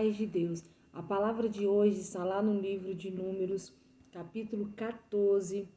paz de Deus. A palavra de hoje está lá no livro de Números, capítulo 14,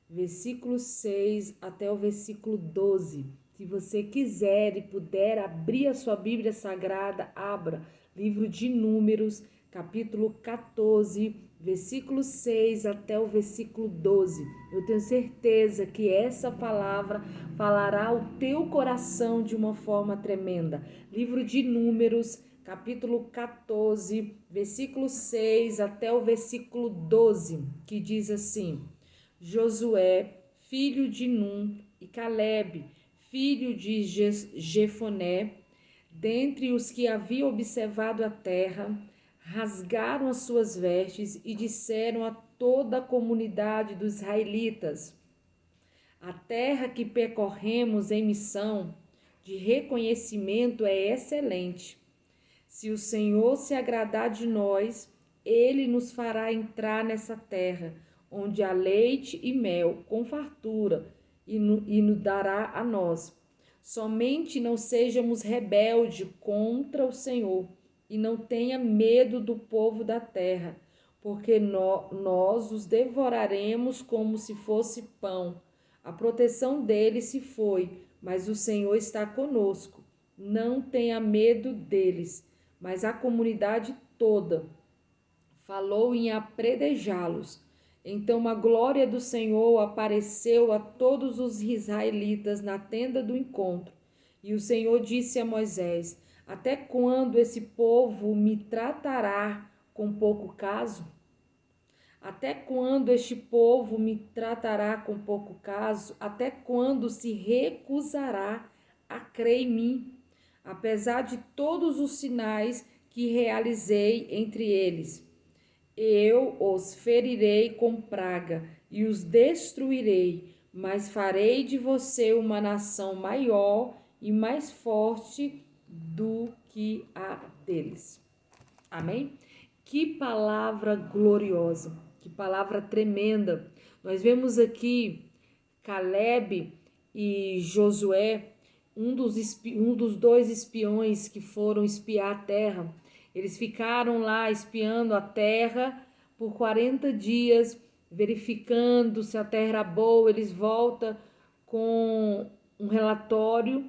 versículo 6 até o versículo 12. Se você quiser e puder abrir a sua Bíblia Sagrada, abra. Livro de Números, capítulo 14, versículo 6 até o versículo 12. Eu tenho certeza que essa palavra falará ao teu coração de uma forma tremenda. Livro de Números, capítulo 14, versículo 6 até o versículo 12, que diz assim: Josué, filho de Num, e Calebe, filho de Jefoné, dentre os que haviam observado a terra, rasgaram as suas vestes e disseram a toda a comunidade dos israelitas: a terra que percorremos em missão de reconhecimento é excelente. Se o Senhor se agradar de nós, ele nos fará entrar nessa terra, onde há leite e mel, com fartura, e nos dará a nós. Somente não sejamos rebeldes contra o Senhor, e não tenha medo do povo da terra, porque nós os devoraremos como se fosse pão. A proteção deles se foi, mas o Senhor está conosco. Não tenha medo deles. Mas a comunidade toda falou em apredejá-los. Então a glória do Senhor apareceu a todos os israelitas na tenda do encontro. E o Senhor disse a Moisés: até quando esse povo me tratará com pouco caso? Até quando este povo me tratará com pouco caso? Até quando se recusará a crer em mim? Apesar de todos os sinais que realizei entre eles, eu os ferirei com praga e os destruirei, mas farei de você uma nação maior e mais forte do que a deles. Amém? Que palavra gloriosa, que palavra tremenda. Nós vemos aqui Calebe e Josué, um dos dois espiões que foram espiar a terra. Eles ficaram lá espiando a terra por 40 dias, verificando se a terra era boa. Eles voltam com um relatório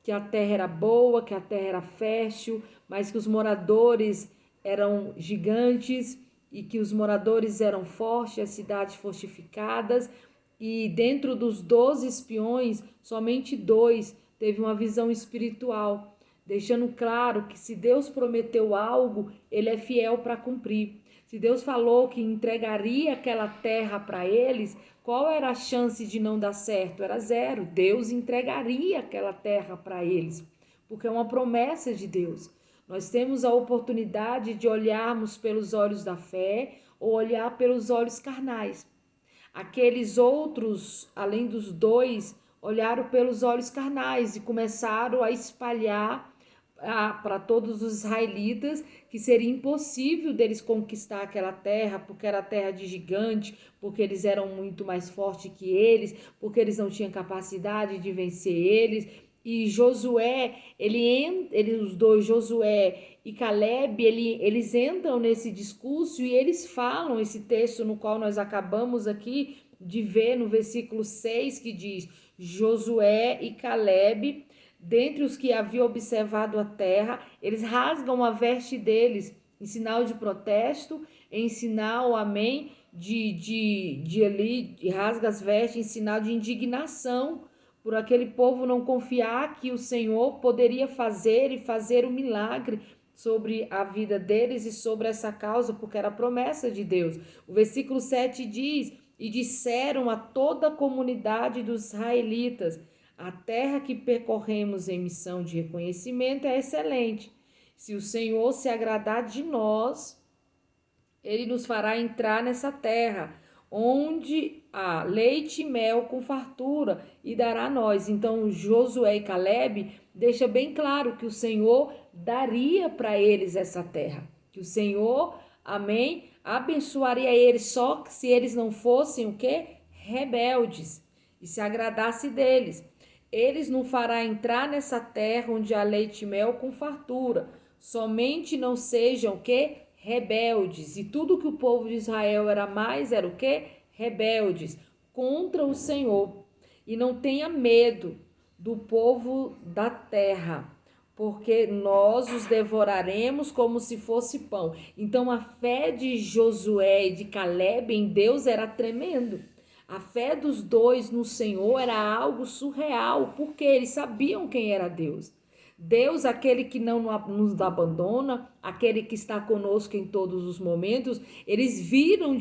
que a terra era boa, que a terra era fértil, mas que os moradores eram gigantes e que os moradores eram fortes, as cidades fortificadas. E dentro dos 12 espiões, somente 2 teve uma visão espiritual, deixando claro que se Deus prometeu algo, ele é fiel para cumprir. Se Deus falou que entregaria aquela terra para eles, qual era a chance de não dar certo? Era zero. Deus entregaria aquela terra para eles, porque é uma promessa de Deus. Nós temos a oportunidade de olharmos pelos olhos da fé ou olhar pelos olhos carnais. Aqueles outros, além dos 2, olharam pelos olhos carnais e começaram a espalhar para todos os israelitas que seria impossível deles conquistar aquela terra, porque era terra de gigante, porque eles eram muito mais fortes que eles, porque eles não tinham capacidade de vencer eles. E Josué, os dois, Josué e Calebe, eles entram nesse discurso e eles falam esse texto no qual nós acabamos aqui de ver no versículo 6, que diz: Josué e Calebe, dentre os que haviam observado a terra, eles rasgam a veste deles em sinal de protesto, em sinal, amém, rasga as vestes em sinal de indignação, por aquele povo não confiar que o Senhor poderia fazer um milagre sobre a vida deles e sobre essa causa, porque era a promessa de Deus. O versículo 7 diz: e disseram a toda a comunidade dos israelitas: a terra que percorremos em missão de reconhecimento é excelente. Se o Senhor se agradar de nós, ele nos fará entrar nessa terra, onde há leite e mel com fartura, e dará a nós. Então Josué e Calebe deixa bem claro que o Senhor daria para eles essa terra, que o Senhor, amém, abençoaria eles, só que se eles não fossem o quê? Rebeldes, e se agradasse deles. Eles não fará entrar nessa terra onde há leite e mel com fartura. Somente não sejam o quê? Rebeldes. E tudo que o povo de Israel era o quê? Rebeldes contra o Senhor. E não tenha medo do povo da terra, porque nós os devoraremos como se fosse pão. Então a fé de Josué e de Calebe em Deus era tremendo. A fé dos dois no Senhor era algo surreal, porque eles sabiam quem era Deus. Deus, aquele que não nos abandona, aquele que está conosco em todos os momentos, eles viram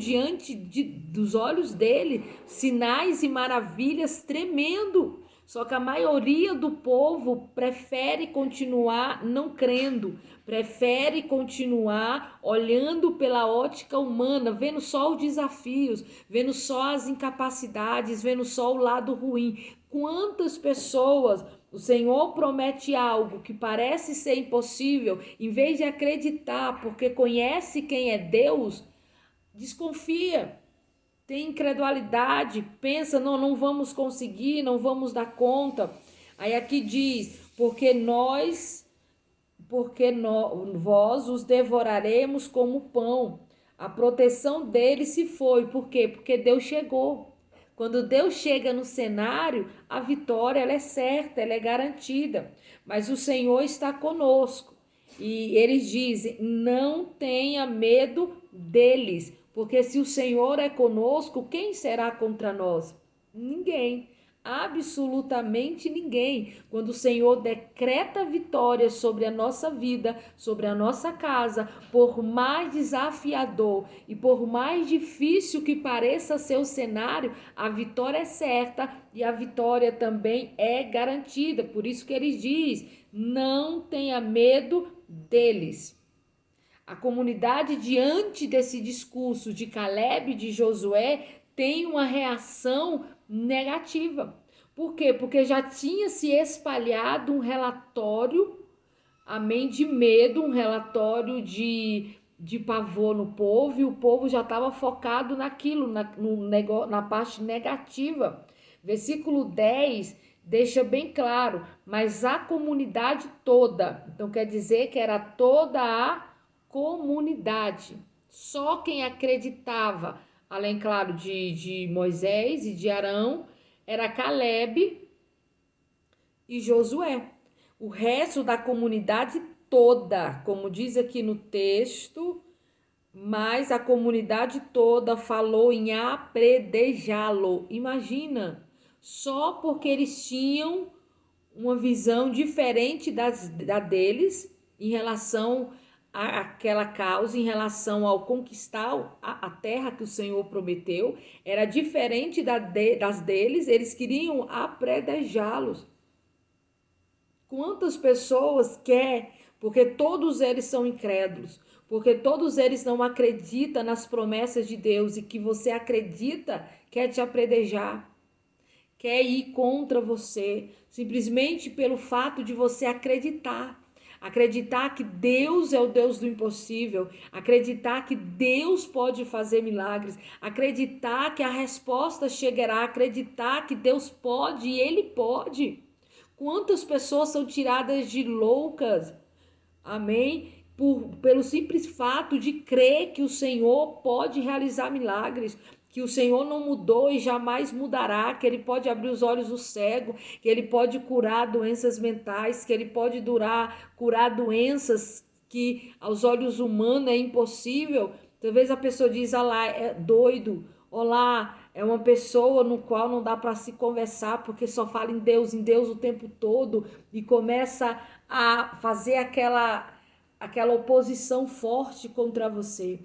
dos olhos dele sinais e maravilhas tremendo. Só que a maioria do povo prefere continuar não crendo, prefere continuar olhando pela ótica humana, vendo só os desafios, vendo só as incapacidades, vendo só o lado ruim. Quantas pessoas o Senhor promete algo que parece ser impossível, em vez de acreditar, porque conhece quem é Deus, desconfia. Tem incredulidade, pensa, não vamos conseguir, não vamos dar conta. Aí aqui diz, vós os devoraremos como pão. A proteção deles se foi, por quê? Porque Deus chegou. Quando Deus chega no cenário, a vitória ela é certa, ela é garantida. Mas o Senhor está conosco. E eles dizem, não tenha medo deles, porque se o Senhor é conosco, quem será contra nós? Ninguém, absolutamente ninguém. Quando o Senhor decreta vitória sobre a nossa vida, sobre a nossa casa, por mais desafiador e por mais difícil que pareça ser o cenário, a vitória é certa e a vitória também é garantida. Por isso que ele diz, não tenha medo deles. A comunidade, diante desse discurso de Calebe e de Josué, tem uma reação negativa. Por quê? Porque já tinha se espalhado um relatório, amém, de medo, um relatório de pavor no povo, e o povo já estava focado naquilo, na parte negativa. Versículo 10 deixa bem claro, mas a comunidade toda, então quer dizer que era toda a comunidade. Só quem acreditava, além, claro, de Moisés e de Arão, era Calebe e Josué. O resto da comunidade toda, como diz aqui no texto, mas a comunidade toda falou em apredejá-lo. Imagina, só porque eles tinham uma visão diferente da deles em relação àquela causa, em relação ao conquistar a terra que o Senhor prometeu, era diferente das deles, eles queriam apredejá-los. Quantas pessoas quer, porque todos eles são incrédulos, porque todos eles não acreditam nas promessas de Deus, e que você acredita, quer te apredejar, quer ir contra você, simplesmente pelo fato de você acreditar. Acreditar que Deus é o Deus do impossível, acreditar que Deus pode fazer milagres, acreditar que a resposta chegará, acreditar que Deus pode e Ele pode. Quantas pessoas são tiradas de loucas, amém? Pelo simples fato de crer que o Senhor pode realizar milagres, que o Senhor não mudou e jamais mudará, que Ele pode abrir os olhos do cego, que Ele pode curar doenças mentais, que Ele pode curar doenças que aos olhos humanos é impossível. Talvez a pessoa diz, ah lá, é doido, olá, é uma pessoa no qual não dá para se conversar, porque só fala em Deus o tempo todo, e começa a fazer aquela oposição forte contra você.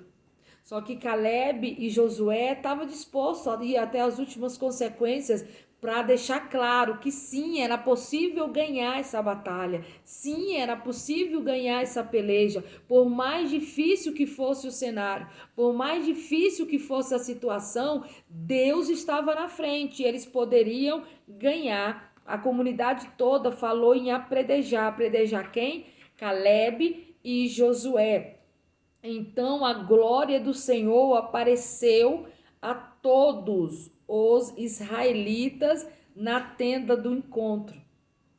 Só que Calebe e Josué estavam dispostos a ir até as últimas consequências para deixar claro que sim, era possível ganhar essa batalha, sim, era possível ganhar essa peleja, por mais difícil que fosse o cenário, por mais difícil que fosse a situação, Deus estava na frente, eles poderiam ganhar. A comunidade toda falou em apredejar. Apredejar quem? Calebe e Josué. Então a glória do Senhor apareceu a todos os israelitas na tenda do encontro.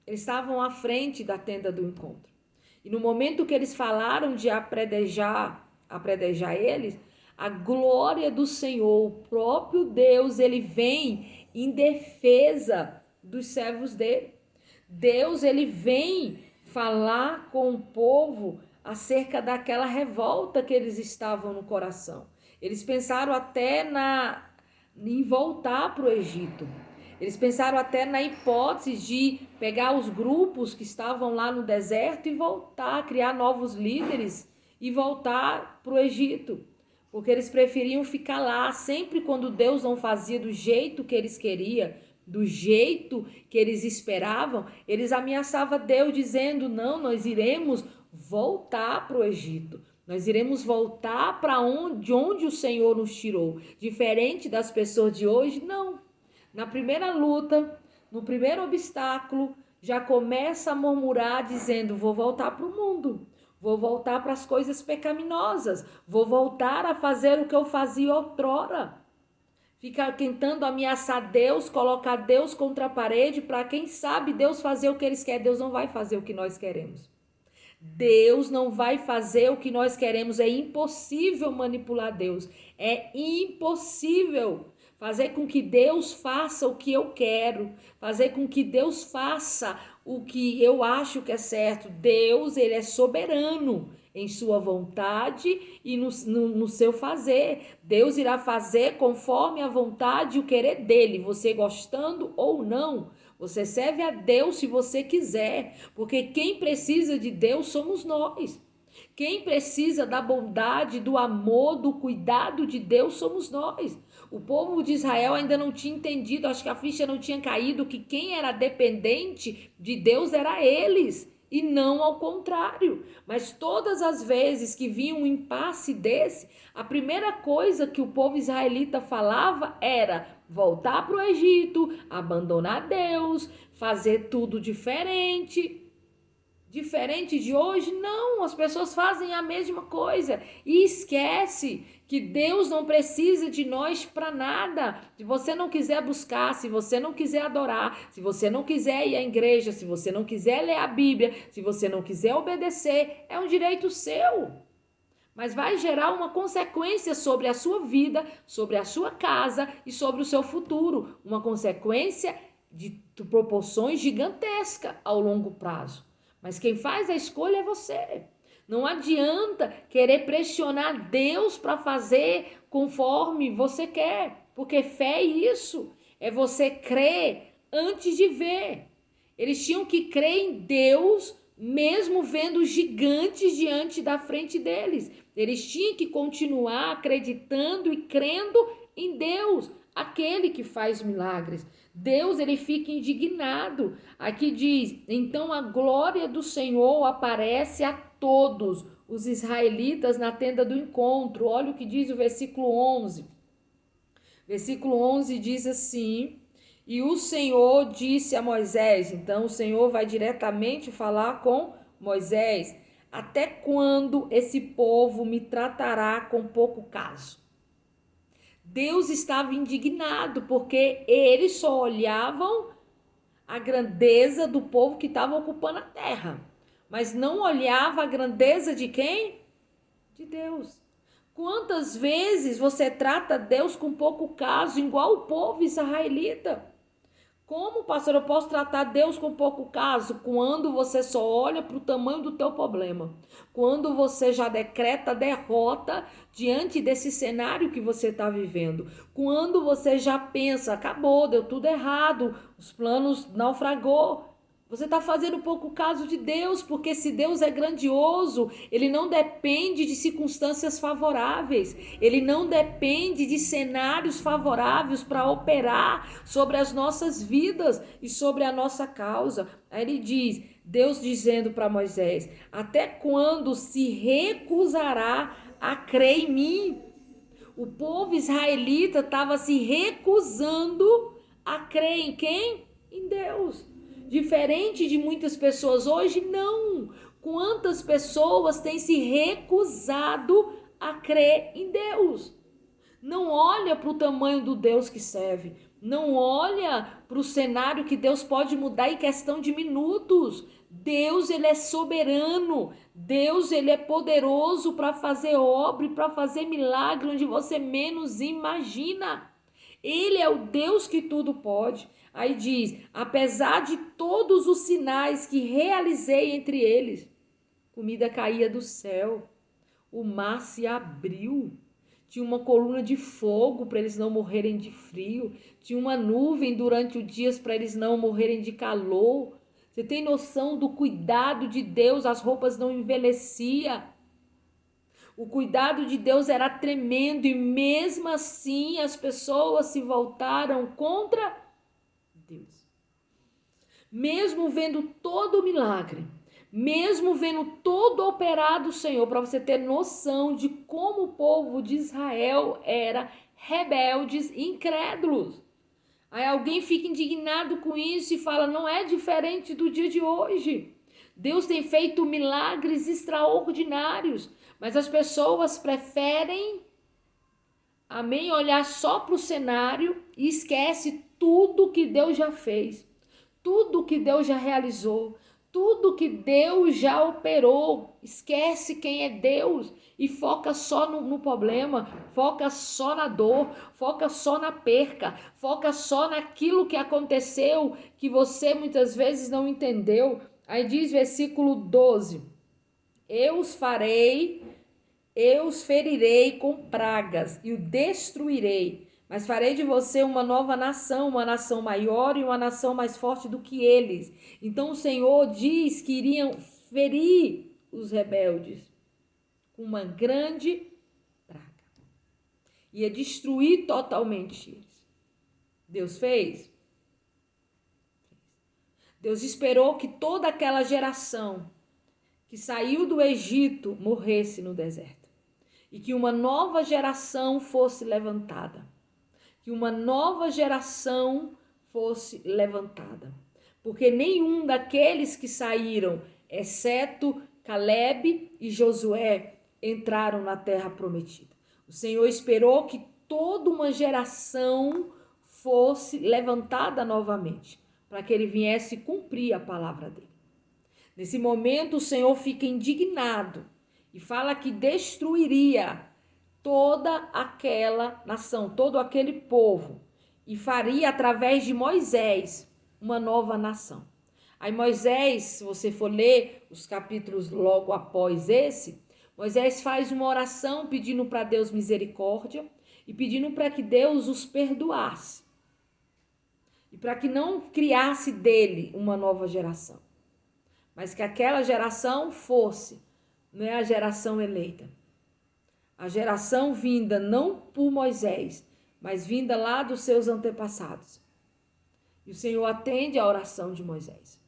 Eles estavam à frente da tenda do encontro. E no momento que eles falaram de apredejar eles, a glória do Senhor, o próprio Deus, ele vem em defesa dos servos dele. Deus, ele vem falar com o povo acerca daquela revolta que eles estavam no coração. Eles pensaram até em voltar para o Egito. Eles pensaram até na hipótese de pegar os grupos que estavam lá no deserto e voltar, criar novos líderes e voltar para o Egito. Porque eles preferiam ficar lá. Sempre quando Deus não fazia do jeito que eles queriam, do jeito que eles esperavam, eles ameaçavam Deus dizendo, não, nós iremos voltar para o Egito. Nós iremos voltar para onde o Senhor nos tirou. Diferente das pessoas de hoje, não. Na primeira luta, no primeiro obstáculo, já começa a murmurar dizendo, vou voltar para o mundo. Vou voltar para as coisas pecaminosas. Vou voltar a fazer o que eu fazia outrora. Fica tentando ameaçar Deus, colocar Deus contra a parede para quem sabe Deus fazer o que eles querem. Deus não vai fazer o que nós queremos. Deus não vai fazer o que nós queremos. É impossível manipular Deus. É impossível fazer com que Deus faça o que eu quero. Fazer com que Deus faça o que eu acho que é certo. Deus, ele é soberano em sua vontade e no seu fazer. Deus irá fazer conforme a vontade e o querer dele, você gostando ou não. Você serve a Deus se você quiser, porque quem precisa de Deus somos nós. Quem precisa da bondade, do amor, do cuidado de Deus somos nós. O povo de Israel ainda não tinha entendido, acho que a ficha não tinha caído, que quem era dependente de Deus era eles. E não ao contrário. Mas todas as vezes que vinha um impasse desse, a primeira coisa que o povo israelita falava era voltar para o Egito, abandonar Deus, fazer tudo diferente. Diferente de hoje, não, as pessoas fazem a mesma coisa e esquece que Deus não precisa de nós para nada. Se você não quiser buscar, se você não quiser adorar, se você não quiser ir à igreja, se você não quiser ler a Bíblia, se você não quiser obedecer, é um direito seu. Mas vai gerar uma consequência sobre a sua vida, sobre a sua casa e sobre o seu futuro. Uma consequência de proporções gigantescas ao longo prazo. Mas quem faz a escolha é você. Não adianta querer pressionar Deus para fazer conforme você quer. Porque fé é isso. É você crer antes de ver. Eles tinham que crer em Deus, mesmo vendo gigantes diante da frente deles. Eles tinham que continuar acreditando e crendo em Deus, aquele que faz milagres. Deus, ele fica indignado. Aqui diz, então a glória do Senhor aparece a todos os israelitas na tenda do encontro. Olha o que diz o versículo 11. Versículo 11 diz assim, e o Senhor disse a Moisés, então o Senhor vai diretamente falar com Moisés, até quando esse povo me tratará com pouco caso? Deus estava indignado porque eles só olhavam a grandeza do povo que estava ocupando a terra, mas não olhava a grandeza de quem? De Deus. Quantas vezes você trata Deus com pouco caso, igual o povo israelita? Como, pastor, eu posso tratar Deus com pouco caso? Quando você só olha para o tamanho do teu problema. Quando você já decreta derrota diante desse cenário que você está vivendo. Quando você já pensa, acabou, deu tudo errado, os planos naufragou. Você está fazendo pouco caso de Deus, porque se Deus é grandioso, ele não depende de circunstâncias favoráveis, ele não depende de cenários favoráveis para operar sobre as nossas vidas e sobre a nossa causa. Aí ele diz, Deus dizendo para Moisés, até quando se recusará a crer em mim? O povo israelita estava se recusando a crer em quem? Em Deus. Diferente de muitas pessoas hoje, não. Quantas pessoas têm se recusado a crer em Deus? Não olha para o tamanho do Deus que serve. Não olha para o cenário que Deus pode mudar em questão de minutos. Deus, ele é soberano. Deus, ele é poderoso para fazer obra e para fazer milagre onde você menos imagina. Ele é o Deus que tudo pode. Aí diz: apesar de todos os sinais que realizei entre eles, comida caía do céu, o mar se abriu, tinha uma coluna de fogo para eles não morrerem de frio, tinha uma nuvem durante os dias para eles não morrerem de calor. Você tem noção do cuidado de Deus? As roupas não envelheciam. O cuidado de Deus era tremendo e mesmo assim as pessoas se voltaram contra Deus. Mesmo vendo todo o milagre, mesmo vendo todo operado do Senhor, para você ter noção de como o povo de Israel era rebeldes e incrédulos. Aí alguém fica indignado com isso e fala: não é diferente do dia de hoje. Deus tem feito milagres extraordinários, mas as pessoas preferem, amém, olhar só para o cenário e esquece tudo que Deus já fez, tudo que Deus já realizou, tudo que Deus já operou. Esquece quem é Deus e foca só no problema, foca só na dor, foca só na perca, foca só naquilo que aconteceu que você muitas vezes não entendeu. Aí diz versículo 12: eu os ferirei com pragas e o destruirei, mas farei de você uma nova nação, uma nação maior e uma nação mais forte do que eles. Então o Senhor diz que iriam ferir os rebeldes com uma grande praga. Ia destruir totalmente eles. Deus fez? Deus esperou que toda aquela geração que saiu do Egito morresse no deserto. E que uma nova geração fosse levantada. Que uma nova geração fosse levantada. Porque nenhum daqueles que saíram, exceto Caleb e Josué, entraram na terra prometida. O Senhor esperou que toda uma geração fosse levantada novamente, para que ele viesse cumprir a palavra dele. Nesse momento, o Senhor fica indignado e fala que destruiria toda aquela nação, todo aquele povo, e faria através de Moisés uma nova nação. Aí Moisés, se você for ler os capítulos logo após esse, Moisés faz uma oração pedindo para Deus misericórdia e pedindo para que Deus os perdoasse e para que não criasse dele uma nova geração, mas que aquela geração fosse, não é a geração eleita, a geração vinda não por Moisés, mas vinda lá dos seus antepassados. E o Senhor atende a oração de Moisés.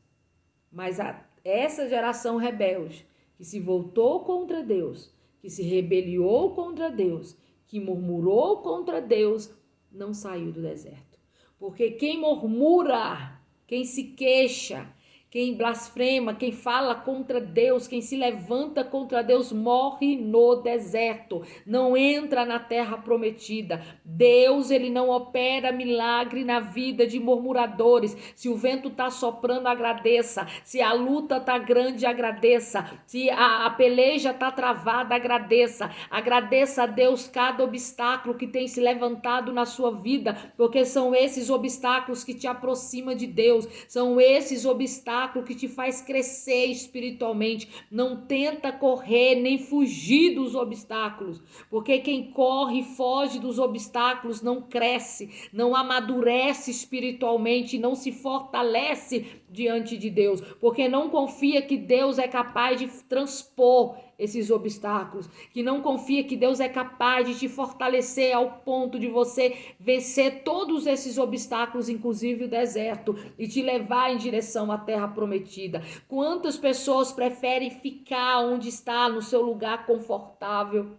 Mas essa geração rebelde, que se voltou contra Deus, que se rebeliou contra Deus, que murmurou contra Deus, não saiu do deserto. Porque quem murmura, quem se queixa, quem blasfema, quem fala contra Deus, quem se levanta contra Deus, morre no deserto, não entra na terra prometida. Deus, ele não opera milagre na vida de murmuradores. Se o vento está soprando, agradeça. Se a luta está grande, agradeça. Se a peleja está travada, agradeça. Agradeça a Deus cada obstáculo que tem se levantado na sua vida, porque são esses obstáculos que te aproximam de Deus, são esses obstáculos que te faz crescer espiritualmente. Não tenta correr nem fugir dos obstáculos, porque quem corre e foge dos obstáculos não cresce, não amadurece espiritualmente, não se fortalece diante de Deus, porque não confia que Deus é capaz de transpor esses obstáculos, que não confia que Deus é capaz de te fortalecer ao ponto de você vencer todos esses obstáculos, inclusive o deserto, e te levar em direção à terra prometida. Quantas pessoas preferem ficar onde está, no seu lugar confortável,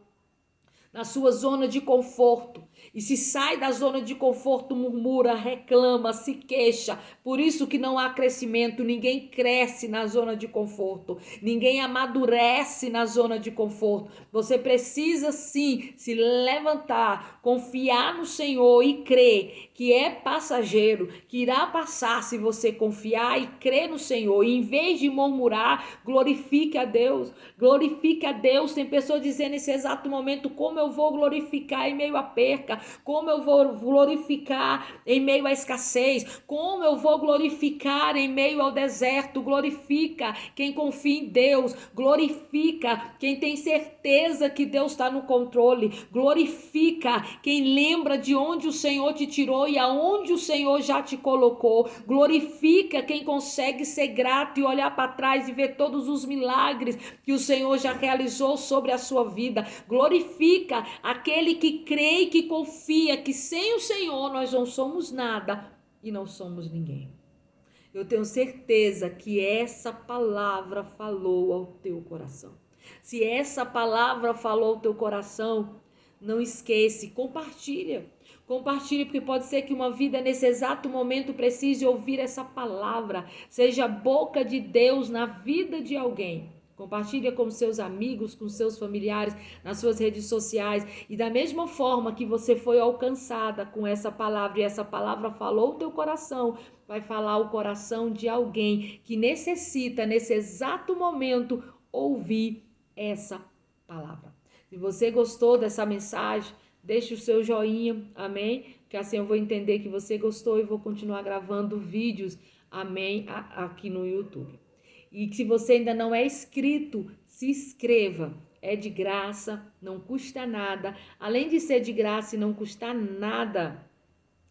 na sua zona de conforto. E se sai da zona de conforto, murmura, reclama, se queixa. Por isso que não há crescimento, ninguém cresce na zona de conforto, ninguém amadurece na zona de conforto. Você precisa sim se levantar, confiar no Senhor e crer que é passageiro, que irá passar se você confiar e crer no Senhor. E em vez de murmurar, glorifique a Deus, glorifique a Deus. Tem pessoas dizendo nesse exato momento: como eu vou glorificar em meio à perca? Como eu vou glorificar em meio à escassez? Como eu vou glorificar em meio ao deserto? Glorifica quem confia em Deus, glorifica quem tem certeza que Deus está no controle, glorifica quem lembra de onde o Senhor te tirou e aonde o Senhor já te colocou, glorifica quem consegue ser grato e olhar para trás e ver todos os milagres que o Senhor já realizou sobre a sua vida, glorifica aquele que crê e que confia que sem o Senhor nós não somos nada e não somos ninguém. Eu tenho certeza que essa palavra falou ao teu coração. Se essa palavra falou ao teu coração, não esquece, compartilha. Compartilhe, porque pode ser que uma vida nesse exato momento precise ouvir essa palavra. Seja a boca de Deus na vida de alguém. Compartilha com seus amigos, com seus familiares, nas suas redes sociais. E da mesma forma que você foi alcançada com essa palavra e essa palavra falou o teu coração, vai falar o coração de alguém que necessita, nesse exato momento, ouvir essa palavra. Se você gostou dessa mensagem, deixe o seu joinha, amém? Porque assim eu vou entender que você gostou e vou continuar gravando vídeos, amém, aqui no YouTube. E se você ainda não é inscrito, se inscreva. É de graça, não custa nada. Além de ser de graça e não custar nada,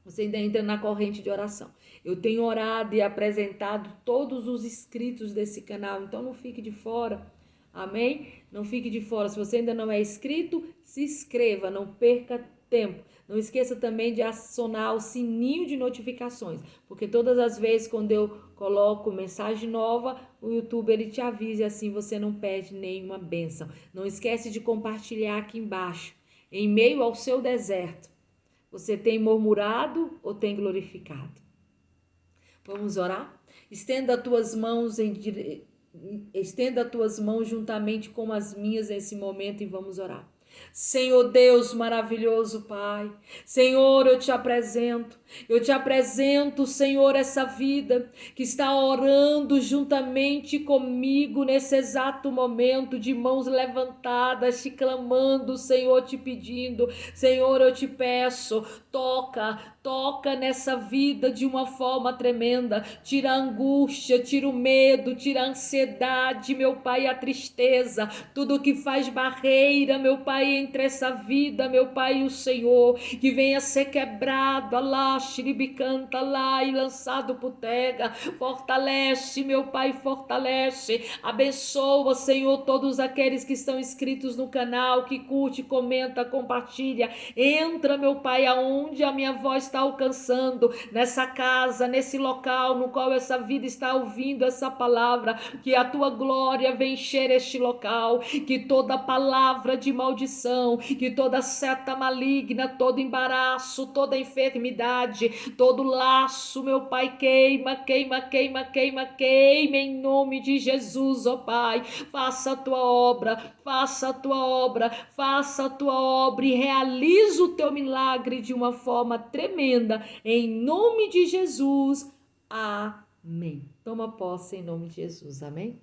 você ainda entra na corrente de oração. Eu tenho orado e apresentado todos os inscritos desse canal, então não fique de fora, amém? Não fique de fora. Se você ainda não é inscrito, se inscreva, não perca tempo. Não esqueça também de acionar o sininho de notificações, porque todas as vezes quando eu coloco mensagem nova, o YouTube ele te avisa e assim você não perde nenhuma bênção. Não esquece de compartilhar aqui embaixo. Em meio ao seu deserto, você tem murmurado ou tem glorificado? Vamos orar? Estenda as tuas mãos juntamente com as minhas nesse momento e vamos orar. Senhor Deus maravilhoso, Pai, Senhor, eu te apresento, Senhor, essa vida que está orando juntamente comigo nesse exato momento, de mãos levantadas, te clamando, Senhor, te pedindo, Senhor, eu te peço, toca nessa vida de uma forma tremenda, tira a angústia, tira o medo, tira a ansiedade, meu Pai, a tristeza, tudo que faz barreira, meu Pai, entre essa vida, meu Pai, e o Senhor, que venha ser quebrado, alá, xiribicanta lá e lançado por terra, fortalece, meu Pai, fortalece, abençoa, Senhor, todos aqueles que estão inscritos no canal, que curte, comenta, compartilha, entra, meu Pai, aonde a minha voz está alcançando, nessa casa, nesse local no qual essa vida está ouvindo essa palavra, que a tua glória venha encher este local, que toda palavra de maldição, que toda seta maligna, todo embaraço, toda enfermidade, todo laço, meu Pai, queima em nome de Jesus, ó Pai, faça a tua obra, e realiza o teu milagre de uma forma tremenda, em nome de Jesus, amém. Toma posse em nome de Jesus, amém.